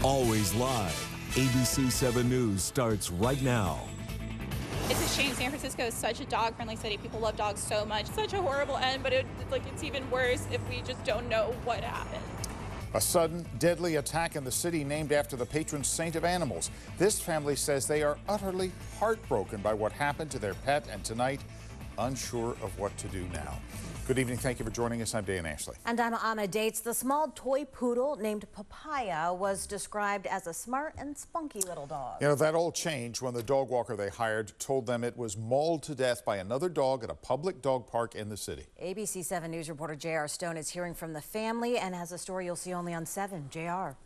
always live. ABC 7 News starts right now. It's a shame. San Francisco is such a dog-friendly city. People love dogs so much. Such a horrible end, but it's even worse if we just don't know what happened. A sudden, deadly attack in the city named after the patron saint of animals. This family says they are utterly heartbroken by what happened to their pet, and tonight, unsure of what to do now. Good evening. Thank you for joining us. I'm Dan Ashley. And I'm Anna Dates. The small toy poodle named Papaya was described as a smart and spunky little dog. You know, that all changed when the dog walker they hired told them it was mauled to death by another dog at a public dog park in the city. ABC 7 News reporter J.R. Stone is hearing from the family and has a story you'll see only on 7. J.R.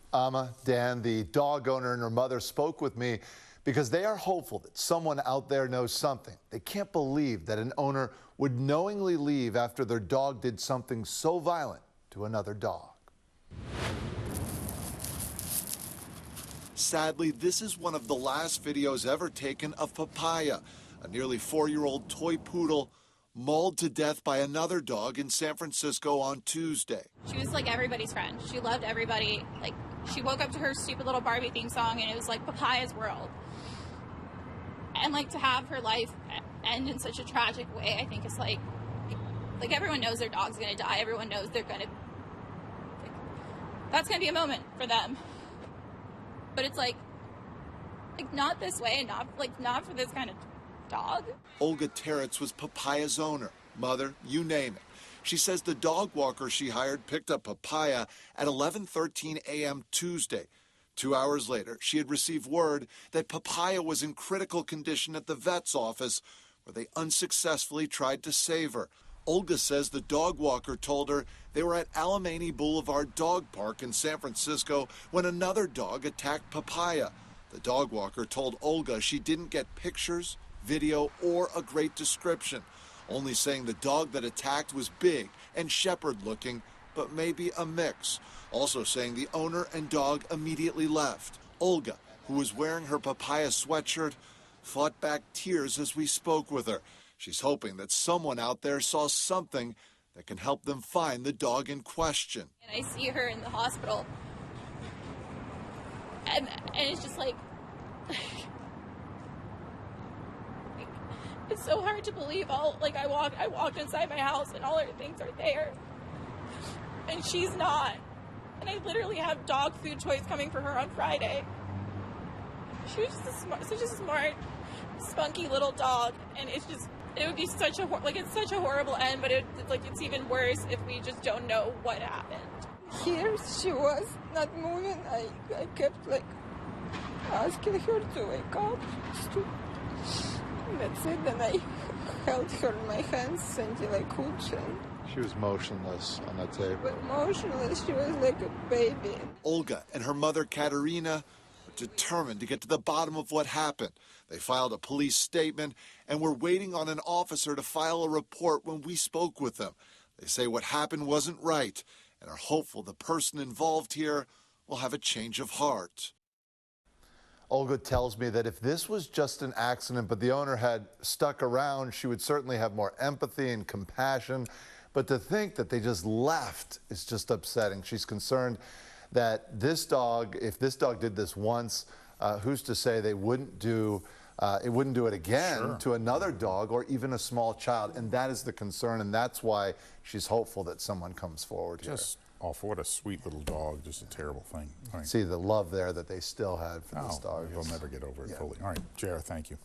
Dan, the dog owner and her mother spoke with me because they are hopeful that someone out there knows something. They can't believe that an owner would knowingly leave after their dog did something so violent to another dog. Sadly, this is one of the last videos ever taken of Papaya, a nearly 4-year-old toy poodle mauled to death by another dog in San Francisco on Tuesday. She was like everybody's friend. She loved everybody. Like, she woke up to her stupid little Barbie theme song, and it was like Papaya's world. And like, to have her life end in such a tragic way, I think is like everyone knows their dog's gonna die. Everyone knows they're gonna, that's gonna be a moment for them. But it's like not this way, and not for this kind of dog. Olga Teretz was Papaya's owner, mother, you name it. She says the dog walker she hired picked up Papaya at 11:13 a.m. Tuesday. 2 hours later, she had received word that Papaya was in critical condition at the vet's office, where they unsuccessfully tried to save her. Olga says the dog walker told her they were at Alamany Boulevard Dog Park in San Francisco when another dog attacked Papaya. The dog walker told Olga she didn't get pictures, video, or a great description, only saying the dog that attacked was big and shepherd-looking, but maybe a mix. Also saying the owner and dog immediately left. Olga, who was wearing her Papaya sweatshirt, fought back tears as we spoke with her. She's hoping that someone out there saw something that can help them find the dog in question. And I see her in the hospital, and it's just like it's so hard to believe. I walked inside my house and all her things are there, and she's not. And I literally have dog food toys coming for her on Friday. She was just such a smart, spunky little dog, and it would be such a horrible end, but it's even worse if we just don't know what happened. Here she was not moving. I kept asking her to wake up. That's it. Then I held her in my hands until I could. She was motionless on that table. But motionless, she was like a baby. Olga and her mother, Katerina, were determined to get to the bottom of what happened. They filed a police statement and were waiting on an officer to file a report when we spoke with them. They say what happened wasn't right and are hopeful the person involved here will have a change of heart. Olga tells me that if this was just an accident, but the owner had stuck around, she would certainly have more empathy and compassion. But to think that they just left is just upsetting. She's concerned that this dog, if this dog did this once, who's to say they wouldn't do it again to another dog or even a small child? And that is the concern, and that's why she's hopeful that someone comes forward here. Just awful. What a sweet little dog. Just a terrible thing. See the love there that they still had for this dog. They'll never get over it fully. All right, Jared, thank you.